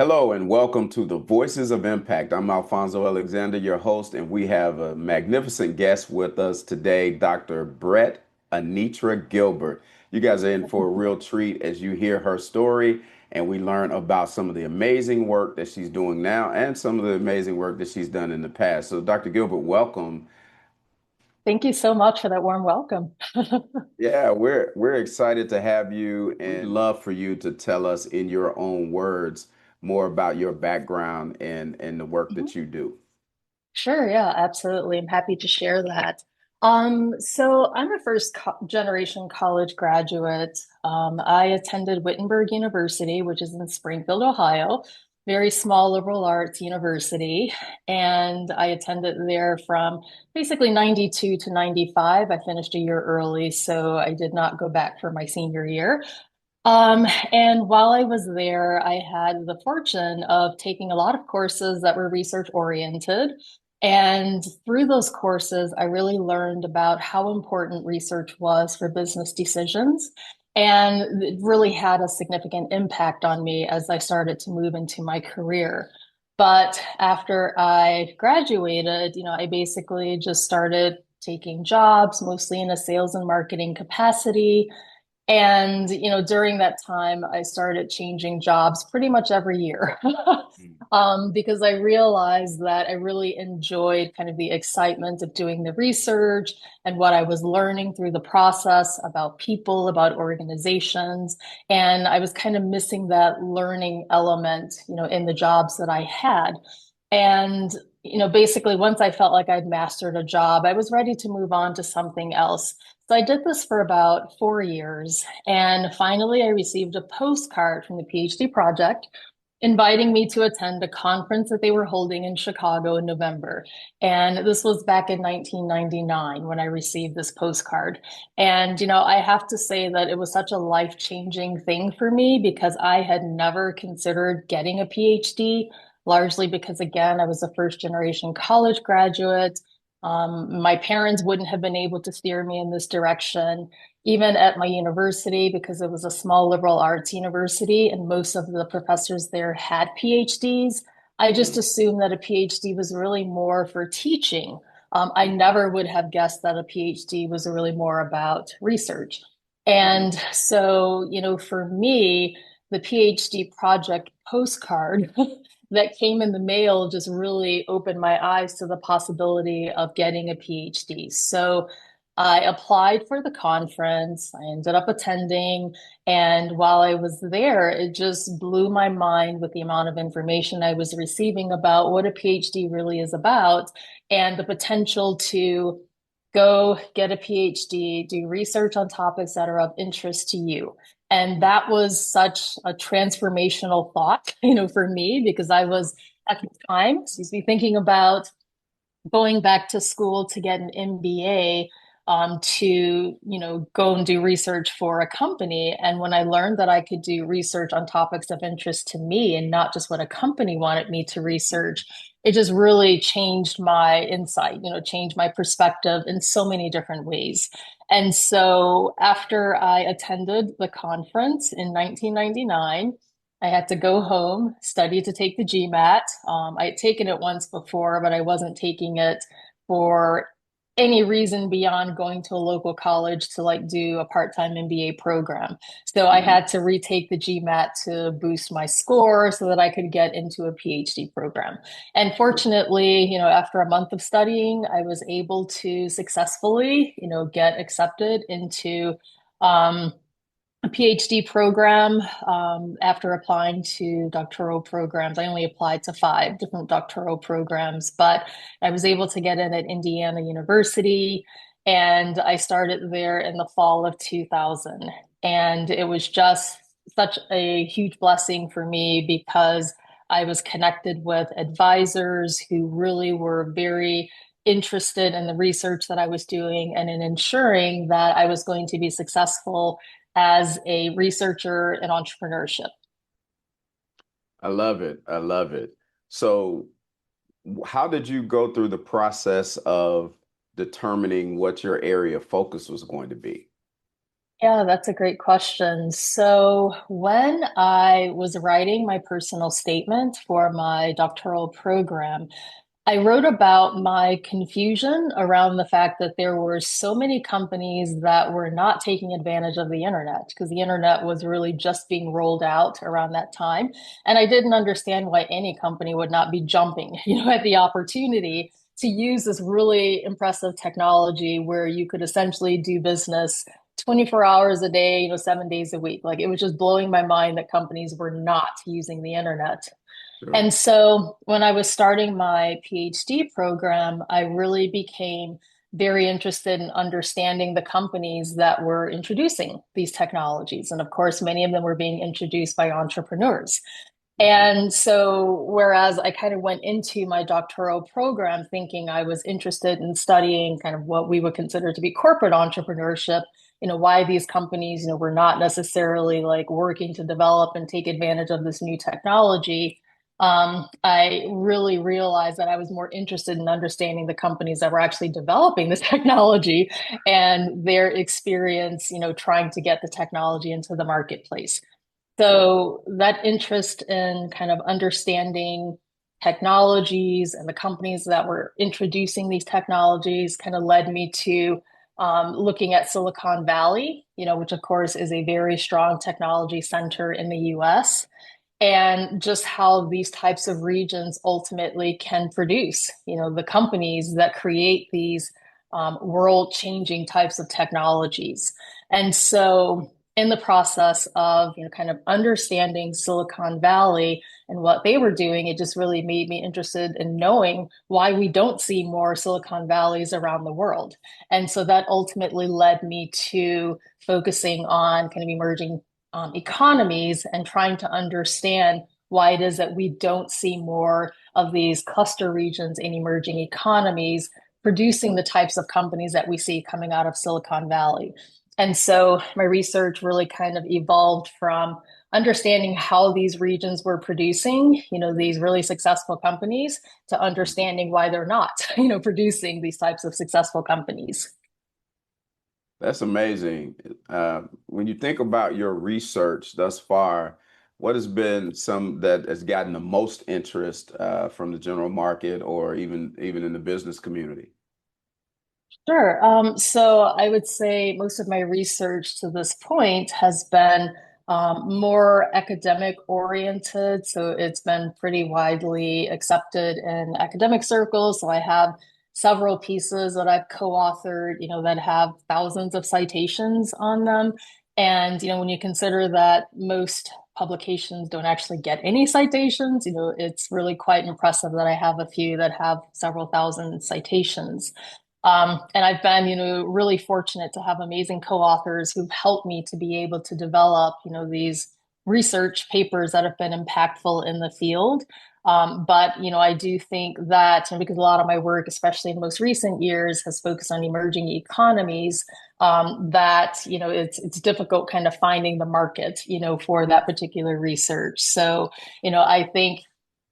Hello and welcome to the Voices of Impact. I'm Alfonso Alexander, your host, and we have a magnificent guest with us today, Dr. Brett Anitra Gilbert. You guys are in for a real treat as you hear her story and we learn about some of the amazing work that she's doing now and some of the amazing work that she's done in the past. So, Dr. Gilbert, welcome. Thank you so much for that warm welcome. Yeah, we're excited to have you and love for you to tell us in your own words more about your background and the work Mhm. that you do. Sure, yeah, absolutely. I'm happy to share that. So I'm a first co generation college graduate. I attended Wittenberg University, which is in Springfield, Ohio, very small liberal arts university. And I attended there from basically 92 to 95. I finished a year early, so I did not go back for my senior year. And while I was there, I had the fortune of taking a lot of courses that were research oriented. And through those courses, I really learned about how important research was for business decisions. And it really had a significant impact on me as I started to move into my career. But after I graduated, I basically just started taking jobs, mostly in a sales and marketing capacity. And, during that time, I started changing jobs pretty much every year. Mm. Because I realized that I really enjoyed kind of the excitement of doing the research and what I was learning through the process about people, about organizations. And I was kind of missing that learning element, in the jobs that I had. And, basically, once I felt like I'd mastered a job, I was ready to move on to something else. So I did this for about 4 years. And finally, I received a postcard from the PhD project inviting me to attend a conference that they were holding in Chicago in November. And this was back in 1999 when I received this postcard. And, I have to say that it was such a life-changing thing for me because I had never considered getting a PhD, largely because, again, I was a first generation college graduate. My parents wouldn't have been able to steer me in this direction, even at my university, because it was a small liberal arts university and most of the professors there had PhDs. I just Mm. assumed that a PhD was really more for teaching. I never would have guessed that a PhD was really more about research. Mhm. And so, for me, the PhD project postcard that came in the mail just really opened my eyes to the possibility of getting a PhD. So I applied for the conference. I ended up attending. And while I was there, it just blew my mind with the amount of information I was receiving about what a PhD really is about and the potential to go get a PhD, do research on topics that are of interest to you. And that was such a transformational thought, for me, because I was at the time, excuse me, thinking about going back to school to get an MBA, to go and do research for a company. And when I learned that I could do research on topics of interest to me and not just what a company wanted me to research, it just really changed my insight, changed my perspective in so many different ways. And so after I attended the conference in 1999, I had to go home, study to take the GMAT. I had taken it once before, but I wasn't taking it for any reason beyond going to a local college to like do a part-time MBA program. So I Mhm. had to retake the GMAT to boost my score so that I could get into a PhD program. And fortunately, after a month of studying, I was able to successfully, get accepted into um, a PhD program. After applying to doctoral programs. I only applied to five different doctoral programs, but I was able to get in at Indiana University, and I started there in the fall of 2000. And it was just such a huge blessing for me because I was connected with advisors who really were very interested in the research that I was doing and in ensuring that I was going to be successful as a researcher in entrepreneurship. I love it. I love it. So, how did you go through the process of determining what your area of focus was going to be? Yeah, that's a great question. So, when I was writing my personal statement for my doctoral program, I wrote about my confusion around the fact that there were so many companies that were not taking advantage of the internet because the internet was really just being rolled out around that time. And I didn't understand why any company would not be jumping, at the opportunity to use this really impressive technology where you could essentially do business 24 hours a day, 7 days a week. Like it was just blowing my mind that companies were not using the internet. Sure. And so when I was starting my PhD program, I really became very interested in understanding the companies that were introducing these technologies. And of course, many of them were being introduced by entrepreneurs. Mhm. And so, whereas I kind of went into my doctoral program thinking I was interested in studying kind of what we would consider to be corporate entrepreneurship, why these companies, were not necessarily like working to develop and take advantage of this new technology. I really realized that I was more interested in understanding the companies that were actually developing this technology and their experience, trying to get the technology into the marketplace. Sure. So that interest in kind of understanding technologies and the companies that were introducing these technologies kind of led me to looking at Silicon Valley, which of course is a very strong technology center in the US, and just how these types of regions ultimately can produce, the companies that create these world-changing types of technologies. And so, in the process of, kind of understanding Silicon Valley and what they were doing, it just really made me interested in knowing why we don't see more Silicon Valleys around the world. And so that ultimately led me to focusing on kind of emerging economies and trying to understand why it is that we don't see more of these cluster regions in emerging economies producing the types of companies that we see coming out of Silicon Valley. And so my research really kind of evolved from understanding how these regions were producing, these really successful companies to Mhm. understanding why they're not, producing these types of successful companies. That's amazing. When you think about your research thus far, what has been some that has gotten the most interest from the general market or even in the business community? Sure. So I would say most of my research to this point has been more academic oriented. So it's been pretty widely accepted in academic circles. So I have several pieces that I've co-authored, that have thousands of citations on them. And, when you consider that most publications don't actually get any citations, it's really quite impressive that I have a few that have several thousand citations. And I've been, really fortunate to have amazing co-authors who've helped me to be able to develop, these research papers that have been impactful in the field. But, I do think that because a lot of my work, especially in most recent years, has focused on emerging economies, that, it's difficult kind of finding the market, for that particular research. So, I think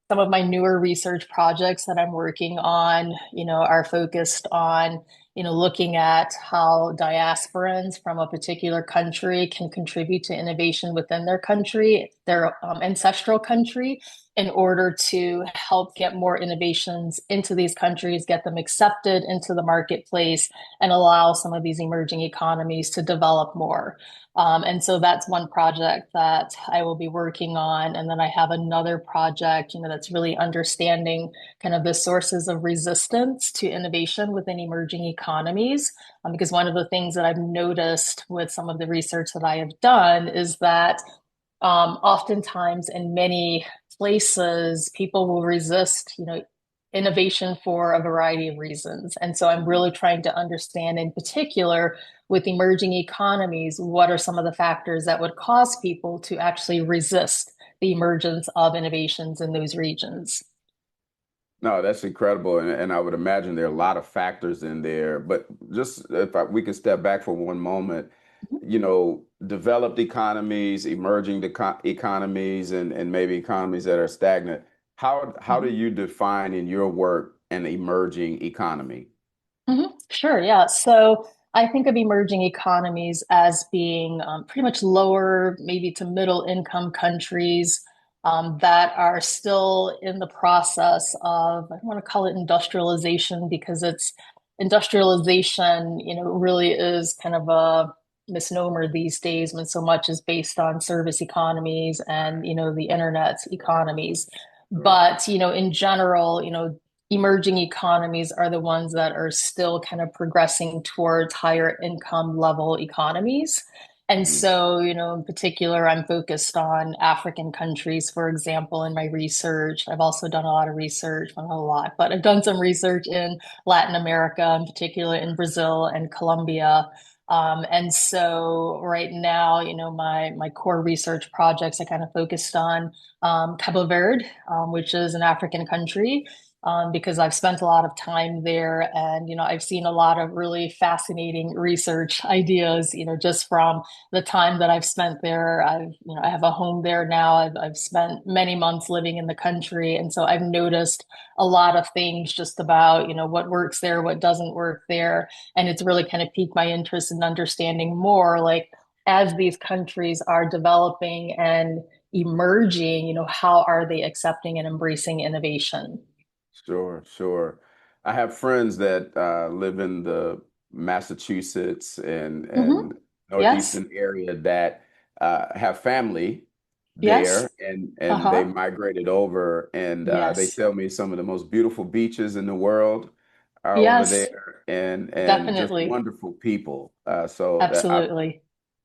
some of my newer research projects that I'm working on, are focused on, looking at how diasporans from a particular country can contribute to innovation within their country, their ancestral country, in order to help get more innovations into these countries, get them accepted into the marketplace, and allow some of these emerging economies to develop more. And so that's one project that I will be working on. And then I have another project, that's really understanding kind of the sources of resistance to innovation within emerging economies. Because one of the things that I've noticed with some of the research that I have done is that oftentimes in many places, people will resist, innovation for a variety of reasons. And so I'm really trying to understand in particular with emerging economies, what are some of the factors that would cause people to actually resist the emergence of innovations in those regions? No, that's incredible, and I would imagine there are a lot of factors in there. But just if we can step back for one moment, developed economies, emerging economies, and maybe economies that are stagnant. How do Mhm. you define in your work an emerging economy? Sure, yeah. So I think of emerging economies as being pretty much lower, maybe to middle income countries that are still in the process of, I don't want to call it industrialization because it's industrialization, really is kind of a misnomer these days when so much is based on service economies and, the internet economies. Sure. But, in general, emerging economies are the ones that are still kind of progressing towards higher income level economies. And Mhm. so, in particular, I'm focused on African countries, for example, in my research. I've also done a lot of research, well, not a lot, but I've done some research in Latin America, in particular in Brazil and Colombia. And so right now, my core research projects I kind of focused on Cabo Verde, which is an African country, because I've spent a lot of time there and, I've seen a lot of really fascinating research ideas, just from the time that I've spent there. I have a home there now. I've spent many months living in the country. And so I've noticed a lot of things just about, what works there, what doesn't work there. And it's really kind of piqued my interest in understanding more, like, as these countries are developing and emerging, how are they accepting and embracing innovation? Sure, sure. I have friends that live in the Massachusetts and Hmm. Yes. northeastern area that have family Yes. there, and they Uh-huh. migrated over, and they Yes. tell me some of the most beautiful beaches in the world are over Yes. there, and just Definitely. wonderful people. So that I'm Absolutely.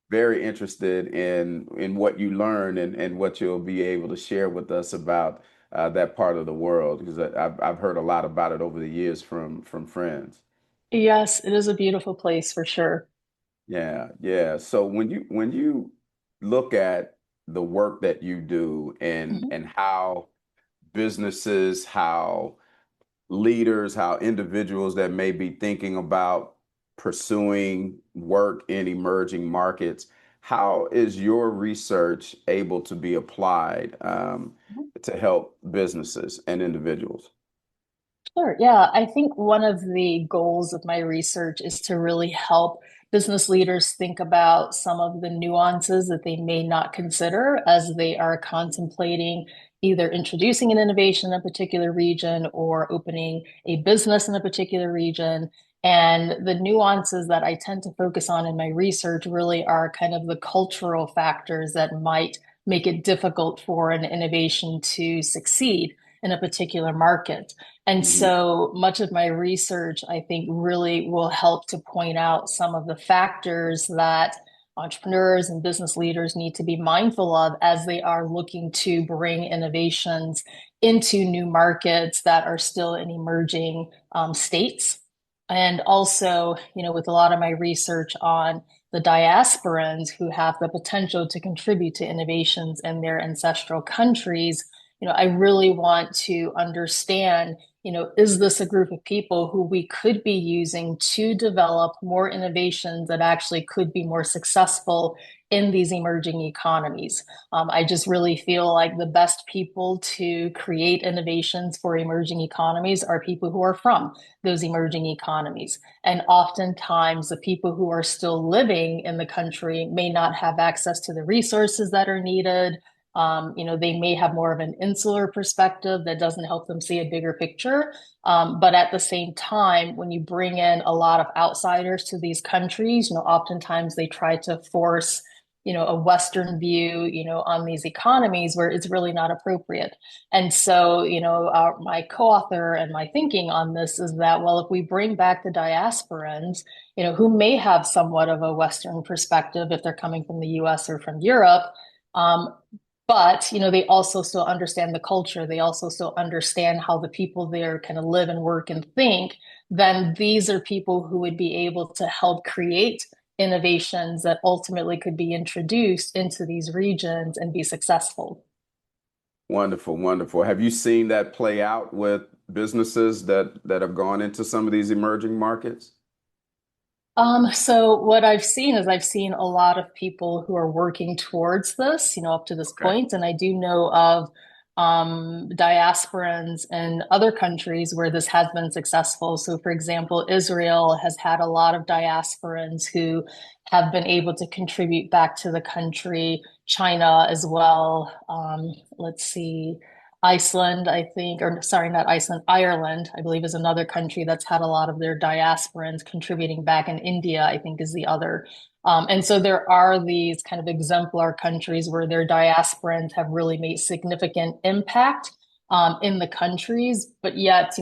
very interested in what you learn and what you'll be able to share with us about that part of the world because I've heard a lot about it over the years from friends. Yes, it is a beautiful place for sure. Yeah, yeah. So when you look at the work that you do Mhm. and how businesses, how leaders, how individuals that may be thinking about pursuing work in emerging markets, how is your research able to be applied to help businesses and individuals? Sure. Yeah. I think one of the goals of my research is to really help business leaders think about some of the nuances that they may not consider as they are contemplating either introducing an innovation in a particular region or opening a business in a particular region. And the nuances that I tend to focus on in my research really are kind of the cultural factors that might make it difficult for an innovation to succeed in a particular market. And Hmm. so much of my research, I think, really will help to point out some of the factors that entrepreneurs and business leaders need to be mindful of as they are looking to bring innovations into new markets that are still in emerging states. And also, with a lot of my research on the diasporans who have the potential to contribute to innovations in their ancestral countries, I really want to understand, is this a group of people who we could be using to develop more innovations that actually could be more successful in these emerging economies? I just really feel like the best people to create innovations for emerging economies are people who are from those emerging economies. And oftentimes, the people who are still living in the country may not have access to the resources that are needed. They may have more of an insular perspective that doesn't help them see a bigger picture. But at the same time, when you bring in a lot of outsiders to these countries, oftentimes they try to force, a Western view, on these economies where it's really not appropriate. And so, my co-author and my thinking on this is that, well, if we bring back the diasporans, who may have somewhat of a Western perspective if they're coming from the US or from Europe, um, but they also still understand the culture, they also still understand how the people there kind of live and work and think, then these are people who would be able to help create innovations that ultimately could be introduced into these regions and be successful. Wonderful, wonderful. Have you seen that play out with businesses that have gone into some of these emerging markets? So what I've seen is I've seen a lot of people who are working towards this, up to this Okay. point, and I do know of diasporans in other countries where this has been successful. So, for example, Israel has had a lot of diasporans who have been able to contribute back to the country. China as well. Let's see. Iceland, I think, or sorry, not Iceland, Ireland, I believe is another country that's had a lot of their diasporans contributing back. And India, I think, is the other. And so there are these kind of exemplar countries where their diasporans have really made significant impact in the countries, but yet,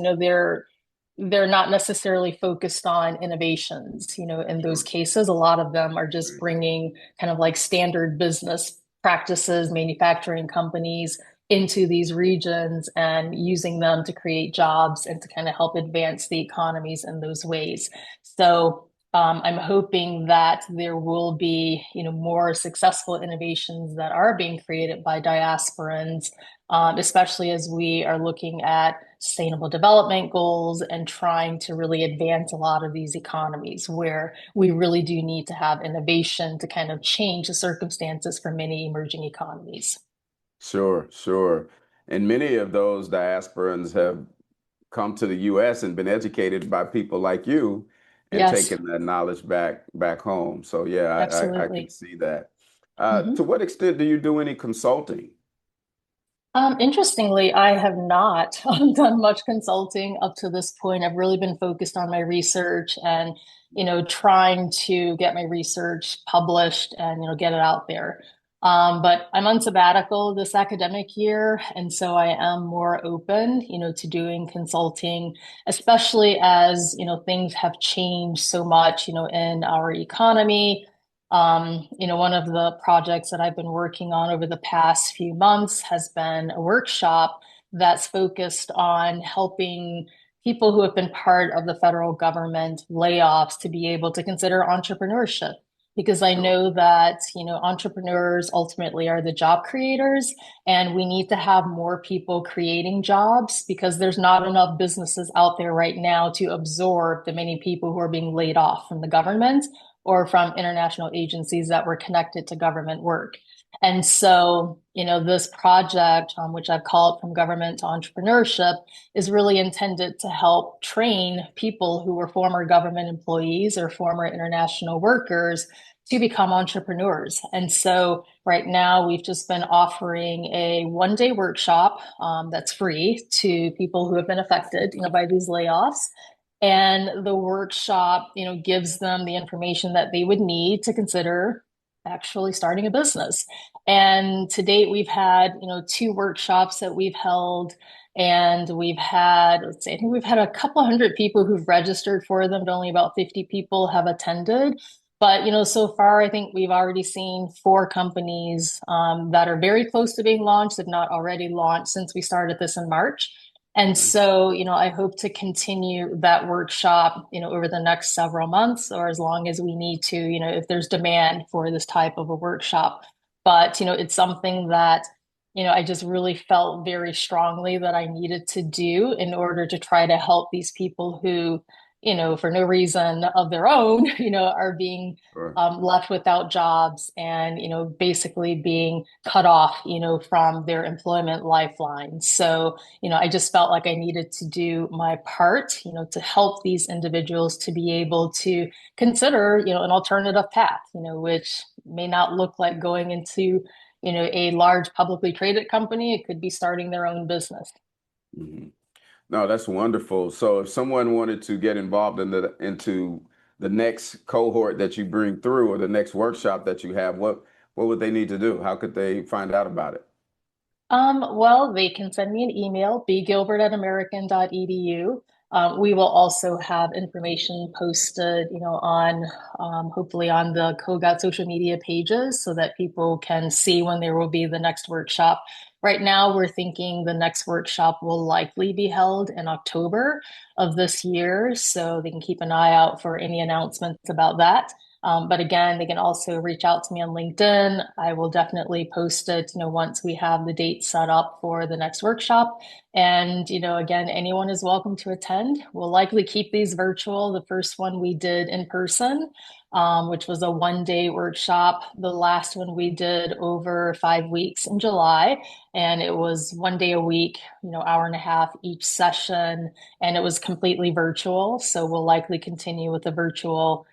they're not necessarily focused on innovations. In those Sure. cases, a lot of them are just Right. bringing kind of like standard business practices, manufacturing companies into these regions and using them to create jobs and to kind of help advance the economies in those ways. So I'm hoping that there will be, more successful innovations that are being created by diasporans, especially as we are looking at sustainable development goals and trying to really advance a lot of these economies where we really do need to have innovation to kind of change the circumstances for many emerging economies. Sure, sure. And many of those diasporans have come to the US and been educated by people like you and Yes, taken that knowledge back home. So yeah, I can absolutely. see that. To Mhm. what extent do you do any consulting? Interestingly, I have not done much consulting up to this point. I've really been focused on my research and, trying to get my research published and, get it out there. But I'm on sabbatical this academic year, and so I am more open, to doing consulting, especially as, things have changed so much, in our economy. One of the projects that I've been working on over the past few months has been a workshop that's focused on helping people who have been part of the federal government layoffs to be able to consider entrepreneurship. Because I Sure. know that, entrepreneurs ultimately are the job creators, and we need to have more people creating jobs because there's not enough businesses out there right now to absorb the many people who are being laid off from the government or from international agencies that were connected to government work. And so, this project, which I've called From Government to Entrepreneurship, is really intended to help train people who were former government employees or former international workers to become entrepreneurs. And so, right now, we've just been offering a 1 day workshop that's free to people who have been affected, by these layoffs. And the workshop, gives them the information that they would need to consider actually starting a business. And to date, we've had, two workshops that we've held. And we've had, let's see, I think we've had a couple hundred people who've registered for them, but only about 50 people have attended. But, so far, I think we've already seen four companies that are very close to being launched, if not already launched, since we started this in March. And Okay. so, I hope to continue that workshop, over the next several months or as long as we need to, if there's demand for this type of a workshop. But, it's something that, I just really felt very strongly that I needed to do in order to try to help these people who, for no reason of their own, are being Sure. left without jobs and, basically being cut off, from their employment lifeline. So, I just felt like I needed to do my part, to help these individuals to be able to consider, an alternative path, which may not look like going into, a large publicly traded company. It could be starting their own business. Mhm. No, that's wonderful. So if someone wanted to get involved into the next cohort that you bring through or the next workshop that you have, what would they need to do? How could they find out about it? Well, they can send me an email, bgilbert@american.edu. We will also have information posted, on hopefully on the COGAT social media pages so that people can see when there will be the next workshop. Right now, we're thinking the next workshop will likely be held in October. of this year. So they can keep an eye out for any announcements about that. But again, they can also reach out to me on LinkedIn. I will definitely post it, once we have the date set up for the next workshop. And, again, anyone is welcome to attend. We'll likely keep these virtual. The first one we did in person, which was a 1 day workshop. The last one we did over 5 weeks in July, and it was 1 day a week, hour and a half each session, and it was completely virtual. So we'll likely continue with the virtual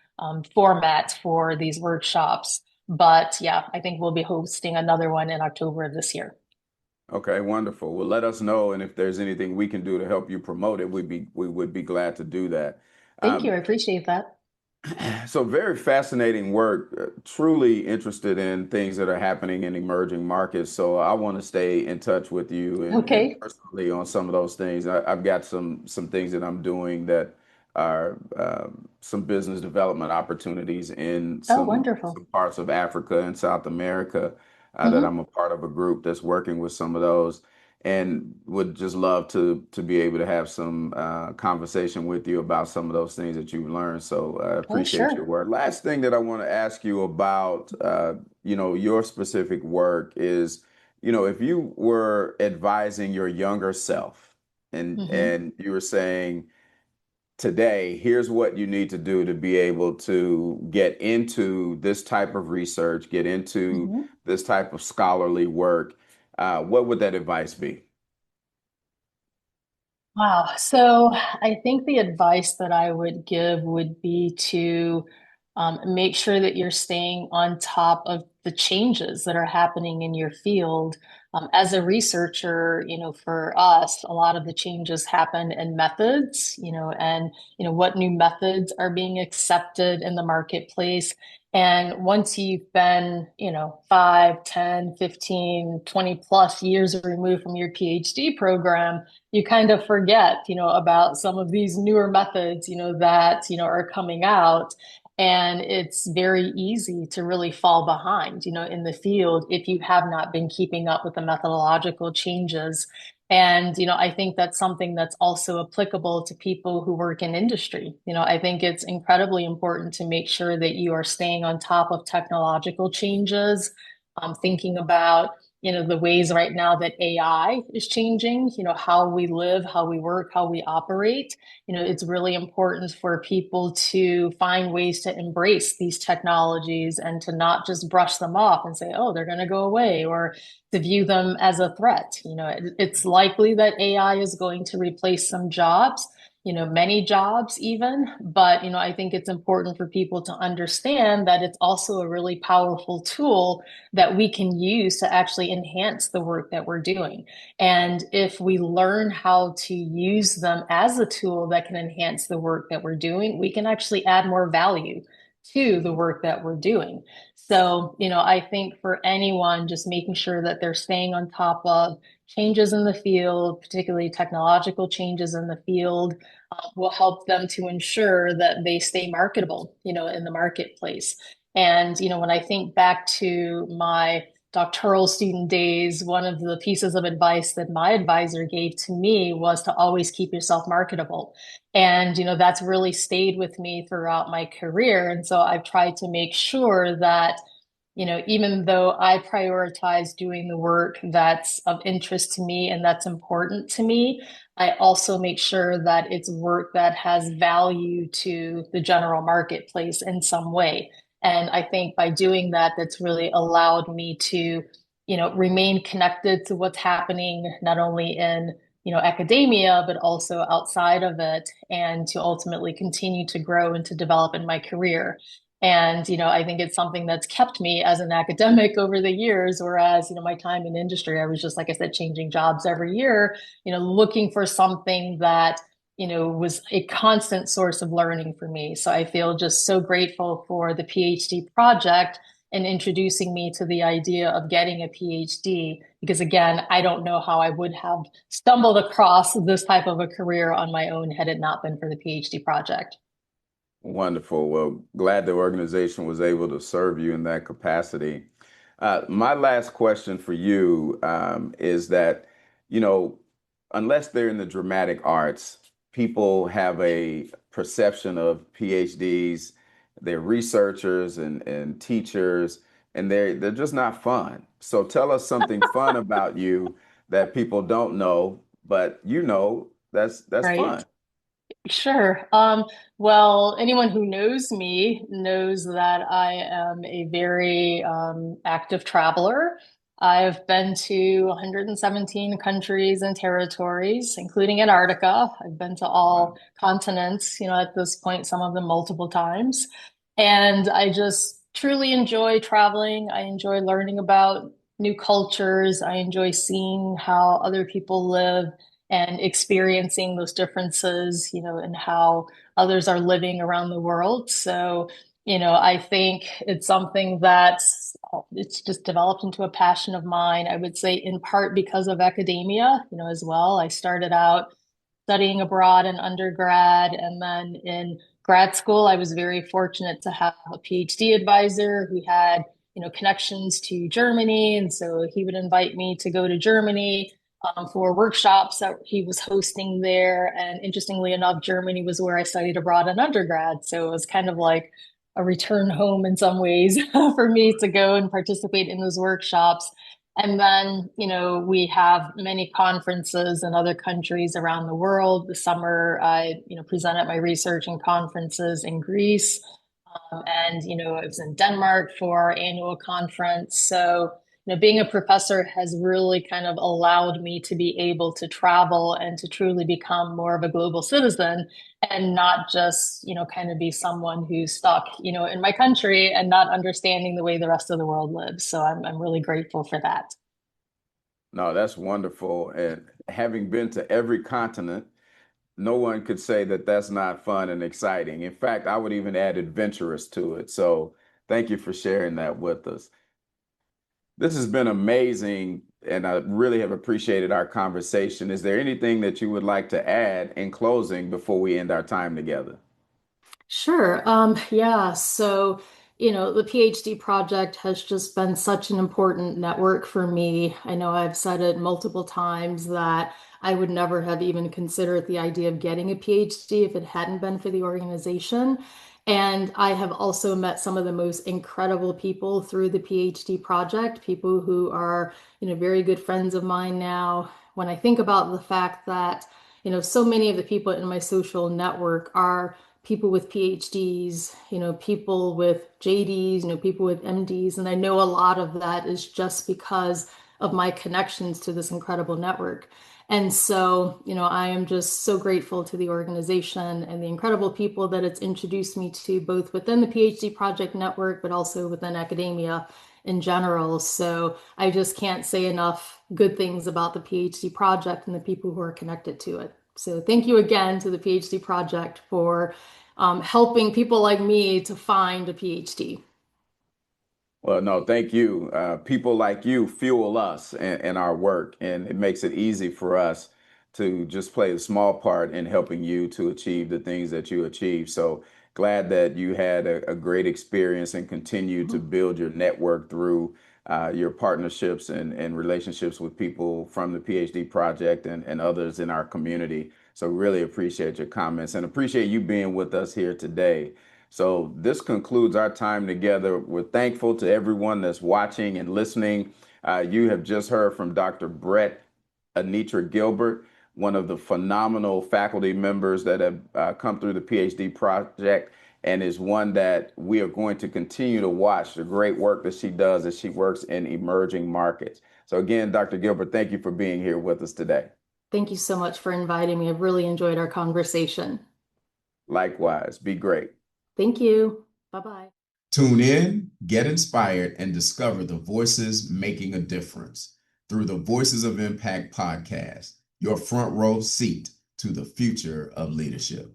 format for these workshops. But yeah, I think we'll be hosting another one in October of this year. Okay, wonderful. Well, let us know, and if there's anything we can do to help you promote it, we would be glad to do that. Thank you. I Um, appreciate that. so very fascinating work. Truly interested in things that are happening in emerging markets. So I want to stay in touch with you and Okay. personally on some of those things. I've got some things that I'm doing that are some business development opportunities in Oh, some wonderful. parts of Africa and South America that Hmm. I'm a part of a group that's working with some of those and would just love to be able to have some conversation with you about some of those things that you've learned. So I Oh, appreciate your sure. work. Last thing that I want to ask you about, your specific work is, if you were advising your younger self Hmm. and you were saying, today, here's what you need to do to be able to get into this type of research, get into Hmm. this type of scholarly work, what would that advice be? Wow. So I think the advice that I would give would be to make sure that you're staying on top of the changes that are happening in your field. As a researcher, for us, a lot of the changes happen in methods, and, what new methods are being accepted in the marketplace. And once you've been, 5, 10, 15, 20 plus years removed from your PhD program, you kind of forget, about some of these newer methods, that, are coming out. And it's very easy to really fall behind, in the field if you have not been keeping up with the methodological changes. And, I think that's something that's also applicable to people who work in industry. I think it's incredibly important to make sure that you are staying on top of technological changes, thinking about the ways right now that AI is changing, how we live, how we work, how we operate. It's really important for people to find ways to embrace these technologies and to not just brush them off and say, oh, they're going to go away, or to view them as a threat. It's likely that AI is going to replace some jobs, many jobs even. But, I think it's important for people to understand that it's also a really powerful tool that we can use to actually enhance the work that we're doing. And if we learn how to use them as a tool that can enhance the work that we're doing, we can actually add more value to the work that we're doing. So, I think for anyone, just making sure that they're staying on top of changes in the field, particularly technological changes in the field, will help them to ensure that they stay marketable, in the marketplace. And, when I think back to my doctoral student days, one of the pieces of advice that my advisor gave to me was to always keep yourself marketable. And, that's really stayed with me throughout my career. And so I've tried to make sure that, even though I prioritize doing the work that's of interest to me and that's important to me, I also make sure that it's work that has value to the general marketplace in some way. And I think by doing that, that's really allowed me to, remain connected to what's happening not only in, academia, but also outside of it, and to ultimately continue to grow and to develop in my career. And, I think it's something that's kept me as an academic over the years, whereas, my time in industry, I was just, like I said, changing jobs every year, looking for something that, was a constant source of learning for me. So I feel just so grateful for the PhD project and introducing me to the idea of getting a PhD, because again, I don't know how I would have stumbled across this type of a career on my own had it not been for the PhD project. Wonderful. Well, glad the organization was able to serve you in that capacity. My last question for you is that, you know, unless they're in the dramatic arts, people have a perception of PhDs, they're researchers and teachers, and they're just not fun. So tell us something fun about you that people don't know, but you know that's Right. fun. Sure. Well, anyone who knows me knows that I am a very active traveler. I've been to 117 countries and territories, including Antarctica. I've been to all Wow. continents, at this point, some of them multiple times. And I just truly enjoy traveling. I enjoy learning about new cultures. I enjoy seeing how other people live and experiencing those differences, and how others are living around the world. So, I think it's something that it's just developed into a passion of mine. I would say in part because of academia, as well. I started out studying abroad in undergrad, and then in grad school, I was very fortunate to have a PhD advisor who had, connections to Germany. And so he would invite me to go to Germany for workshops that he was hosting there. And interestingly enough, Germany was where I studied abroad in undergrad. So it was kind of like a return home in some ways for me to go and participate in those workshops. And then, we have many conferences in other countries around the world. This summer, I, presented my research in conferences in Greece. And, I was in Denmark for our annual conference. So, being a professor has really kind of allowed me to be able to travel and to truly become more of a global citizen and not just, kind of be someone who's stuck, in my country and not understanding the way the rest of the world lives. So I'm really grateful for that. No, that's wonderful. And having been to every continent, no one could say that that's not fun and exciting. In fact, I would even add adventurous to it. So thank you for sharing that with us. This has been amazing, and I really have appreciated our conversation. Is there anything that you would like to add in closing before we end our time together? Sure. Yeah. So, the PhD project has just been such an important network for me. I know I've said it multiple times that I would never have even considered the idea of getting a PhD if it hadn't been for the organization. And I have also met some of the most incredible people through the PhD project, people who are, very good friends of mine now. When I think about the fact that, so many of the people in my social network are people with PhDs, people with JDs, people with MDs. And I know a lot of that is just because of my connections to this incredible network. And so, I am just so grateful to the organization and the incredible people that it's introduced me to, both within the PhD project network, but also within academia in general. So I just can't say enough good things about the PhD project and the people who are connected to it. So thank you again to the PhD project for helping people like me to find a PhD. Well, no, thank you. People like you fuel us in our work, and it makes it easy for us to just play a small part in helping you to achieve the things that you achieve. So glad that you had a great experience and continue to build your network through your partnerships and relationships with people from the PhD project and others in our community. So really appreciate your comments and appreciate you being with us here today. So this concludes our time together. We're thankful to everyone that's watching and listening. You have just heard from Dr. Brett Anitra Gilbert, one of the phenomenal faculty members that have come through the PhD project, and is one that we are going to continue to watch the great work that she does as she works in emerging markets. So again, Dr. Gilbert, thank you for being here with us today. Thank you so much for inviting me. I've really enjoyed our conversation. Likewise, be great. Thank you. Bye bye. Tune in, get inspired, and discover the voices making a difference through the Voices of Impact podcast, your front row seat to the future of leadership.